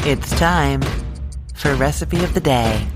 It's time for Recipe of the Day.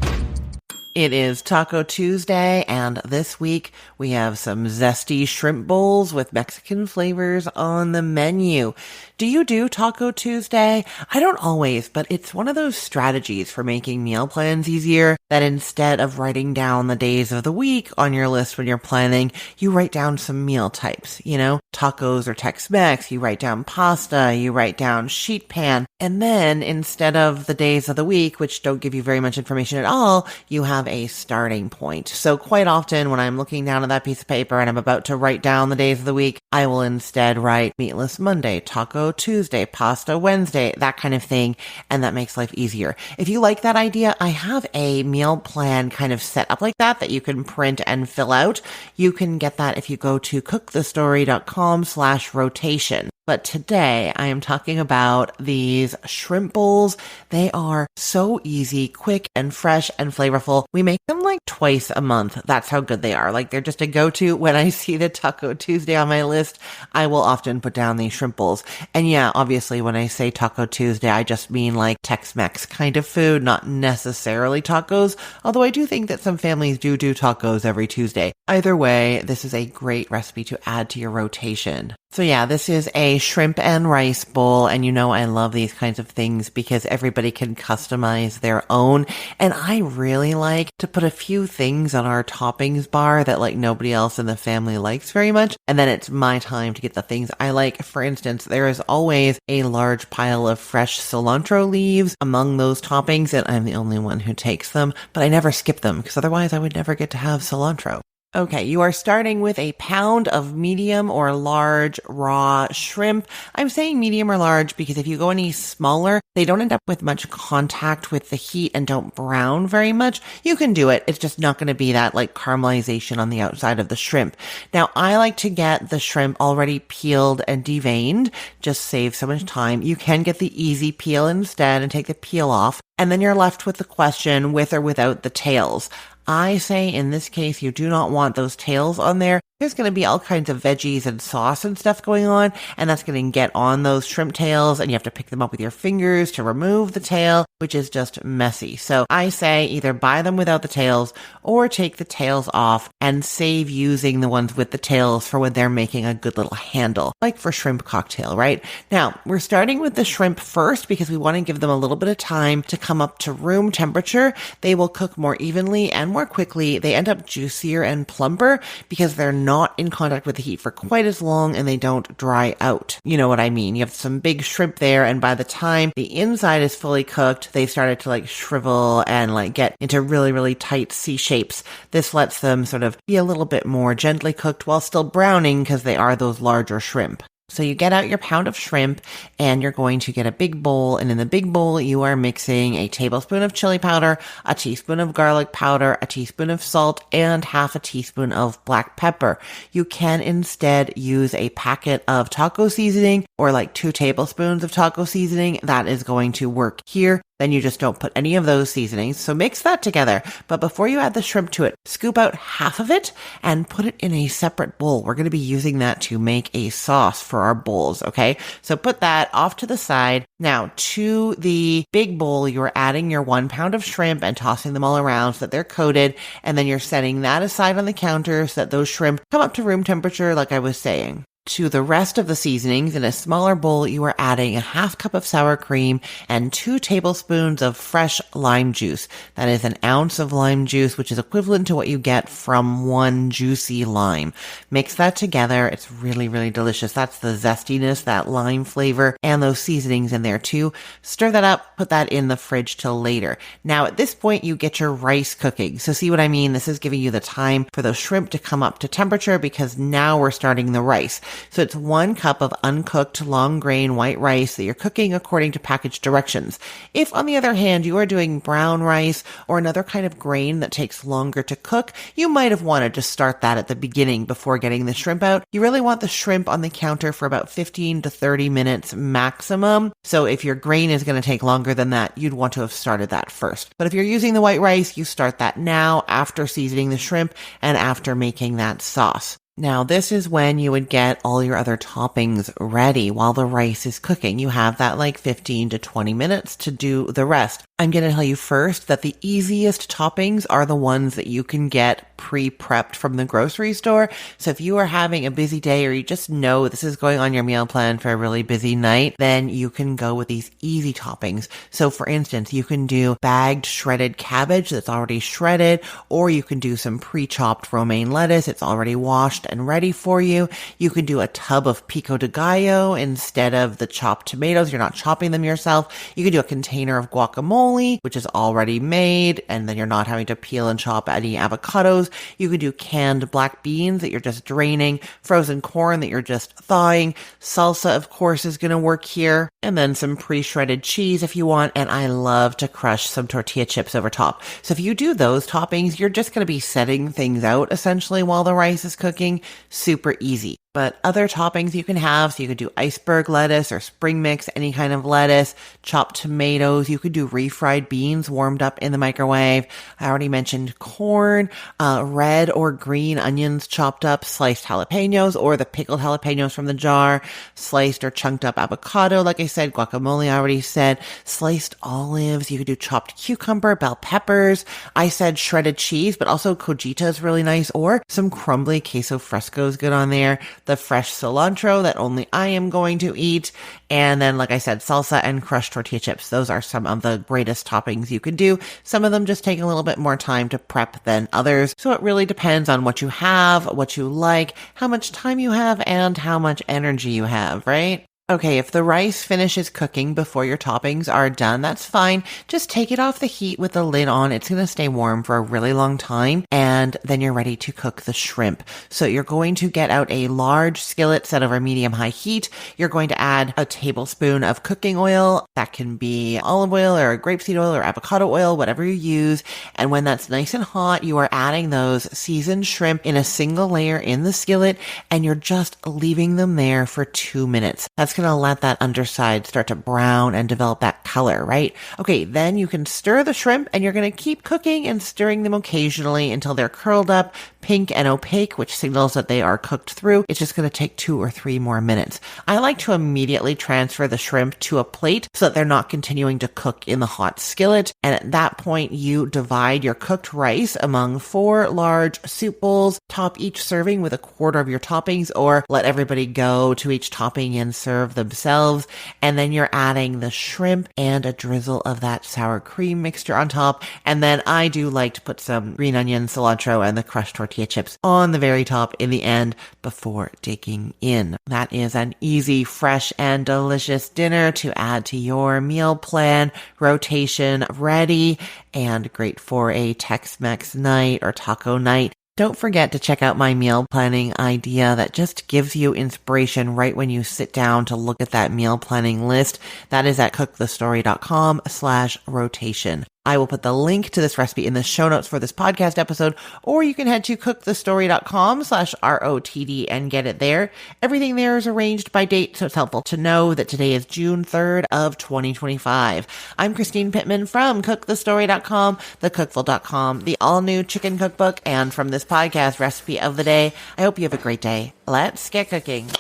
It is Taco Tuesday, and this week we have some zesty shrimp bowls with Mexican flavors on the menu. Do you do Taco Tuesday? I don't always, but it's one of those strategies for making meal plans easier that instead of writing down the days of the week on your list when you're planning, you write down some meal types, tacos or Tex-Mex, you write down pasta, you write down sheet pan, and then instead of the days of the week, which don't give you very much information at all, you have a starting point. So quite often when I'm looking down at that piece of paper and I'm about to write down the days of the week, I will instead write meatless Monday, taco Tuesday, pasta Wednesday, that kind of thing, and that makes life easier. If you like that idea, I have a meal plan kind of set up like that you can print and fill out. You can get that if you go to cookthestory.com/rotation. But today I am talking about these shrimp bowls. They are so easy, quick and fresh and flavorful. We make them like twice a month. That's how good they are. Like they're just a go-to. When I see the Taco Tuesday on my list, I will often put down these shrimp bowls. And yeah, obviously when I say Taco Tuesday, I just mean like Tex-Mex kind of food, not necessarily tacos. Although I do think that some families do tacos every Tuesday. Either way, this is a great recipe to add to your rotation. So yeah, this is a shrimp and rice bowl, and I love these kinds of things because everybody can customize their own, and I really like to put a few things on our toppings bar that like nobody else in the family likes very much, and then it's my time to get the things I like. For instance, there is always a large pile of fresh cilantro leaves among those toppings, and I'm the only one who takes them, but I never skip them because otherwise I would never get to have cilantro. Okay, you are starting with a pound of medium or large raw shrimp. I'm saying medium or large because if you go any smaller, they don't end up with much contact with the heat and don't brown very much. You can do it. It's just not going to be that like caramelization on the outside of the shrimp. Now, I like to get the shrimp already peeled and deveined. Just save so much time. You can get the easy peel instead and take the peel off. And then you're left with the question with or without the tails. I say in this case, you do not want those tails on there. There's going to be all kinds of veggies and sauce and stuff going on, and that's going to get on those shrimp tails, and you have to pick them up with your fingers to remove the tail, which is just messy. So I say either buy them without the tails or take the tails off and save using the ones with the tails for when they're making a good little handle, like for shrimp cocktail, right? Now, we're starting with the shrimp first because we want to give them a little bit of time to come up to room temperature. They will cook more evenly and more quickly. They end up juicier and plumper because they're not in contact with the heat for quite as long and they don't dry out. You know what I mean? You have some big shrimp there, and by the time the inside is fully cooked, they've started to like shrivel and like get into really, really tight C shapes. This lets them sort of be a little bit more gently cooked while still browning because they are those larger shrimp. So you get out your pound of shrimp and you're going to get a big bowl, and in the big bowl you are mixing a tablespoon of chili powder, a teaspoon of garlic powder, a teaspoon of salt, and half a teaspoon of black pepper. You can instead use a packet of taco seasoning or like 2 tablespoons of taco seasoning. That is going to work here. Then you just don't put any of those seasonings. So mix that together. But before you add the shrimp to it, scoop out half of it and put it in a separate bowl. We're going to be using that to make a sauce for our bowls, okay? So put that off to the side. Now, to the big bowl, you're adding your 1 pound of shrimp and tossing them all around so that they're coated. And then you're setting that aside on the counter so that those shrimp come up to room temperature, like I was saying. To the rest of the seasonings, in a smaller bowl, you are adding a half cup of sour cream and 2 tablespoons of fresh lime juice. That is an ounce of lime juice, which is equivalent to what you get from 1 juicy lime. Mix that together. It's really, really delicious. That's the zestiness, that lime flavor, and those seasonings in there too. Stir that up, put that in the fridge till later. Now, at this point, you get your rice cooking. So see what I mean? This is giving you the time for those shrimp to come up to temperature because now we're starting the rice. So it's 1 cup of uncooked long grain white rice that you're cooking according to package directions. If, on the other hand, you are doing brown rice or another kind of grain that takes longer to cook, you might have wanted to start that at the beginning before getting the shrimp out. You really want the shrimp on the counter for about 15 to 30 minutes maximum. So if your grain is going to take longer than that, you'd want to have started that first. But if you're using the white rice, you start that now after seasoning the shrimp and after making that sauce. Now, this is when you would get all your other toppings ready while the rice is cooking. You have that like 15 to 20 minutes to do the rest. I'm going to tell you first that the easiest toppings are the ones that you can get pre-prepped from the grocery store. So if you are having a busy day or you just know this is going on your meal plan for a really busy night, then you can go with these easy toppings. So for instance, you can do bagged shredded cabbage that's already shredded, or you can do some pre-chopped romaine lettuce. It's already washed and ready for you. You can do a tub of pico de gallo instead of the chopped tomatoes. You're not chopping them yourself. You can do a container of guacamole, which is already made, and then you're not having to peel and chop any avocados. You can do canned black beans that you're just draining, frozen corn that you're just thawing. Salsa, of course, is going to work here, and then some pre-shredded cheese if you want, and I love to crush some tortilla chips over top. So if you do those toppings, you're just going to be setting things out essentially while the rice is cooking. Super easy. But other toppings you can have, so you could do iceberg lettuce or spring mix, any kind of lettuce, chopped tomatoes. You could do refried beans warmed up in the microwave. I already mentioned corn, red or green onions chopped up, sliced jalapenos or the pickled jalapenos from the jar, sliced or chunked up avocado. Like I said, guacamole I already said, sliced olives. You could do chopped cucumber, bell peppers. I said shredded cheese, but also cojita is really nice, or some crumbly queso fresco is good on there. The fresh cilantro that only I am going to eat. And then, like I said, salsa and crushed tortilla chips. Those are some of the greatest toppings you can do. Some of them just take a little bit more time to prep than others. So it really depends on what you have, what you like, how much time you have, and how much energy you have, right? Okay, if the rice finishes cooking before your toppings are done, that's fine. Just take it off the heat with the lid on. It's going to stay warm for a really long time, and then you're ready to cook the shrimp. So you're going to get out a large skillet set over medium-high heat. You're going to add a tablespoon of cooking oil. That can be olive oil or grapeseed oil or avocado oil, whatever you use. And when that's nice and hot, you are adding those seasoned shrimp in a single layer in the skillet, and you're just leaving them there for 2 minutes. That's going to let that underside start to brown and develop that color, right? Okay, then you can stir the shrimp, and you're going to keep cooking and stirring them occasionally until they're curled up, pink and opaque, which signals that they are cooked through. It's just going to take 2 or 3 more minutes. I like to immediately transfer the shrimp to a plate so that they're not continuing to cook in the hot skillet. And at that point, you divide your cooked rice among 4 large soup bowls, top each serving with a quarter of your toppings, or let everybody go to each topping and serve themselves. And then you're adding the shrimp and a drizzle of that sour cream mixture on top. And then I do like to put some green onion, cilantro, and the crushed tortilla chips on the very top in the end before digging in. That is an easy, fresh, and delicious dinner to add to your meal plan. Rotation ready and great for a Tex-Mex night or taco night. Don't forget to check out my meal planning idea that just gives you inspiration right when you sit down to look at that meal planning list. That is at cookthestory.com/rotation. I will put the link to this recipe in the show notes for this podcast episode, or you can head to cookthestory.com/ROTD and get it there. Everything there is arranged by date, so it's helpful to know that today is June 3rd of 2025. I'm Christine Pittman from cookthestory.com, thecookful.com, the all-new chicken cookbook, and from this podcast, recipe of the day. I hope you have a great day. Let's get cooking.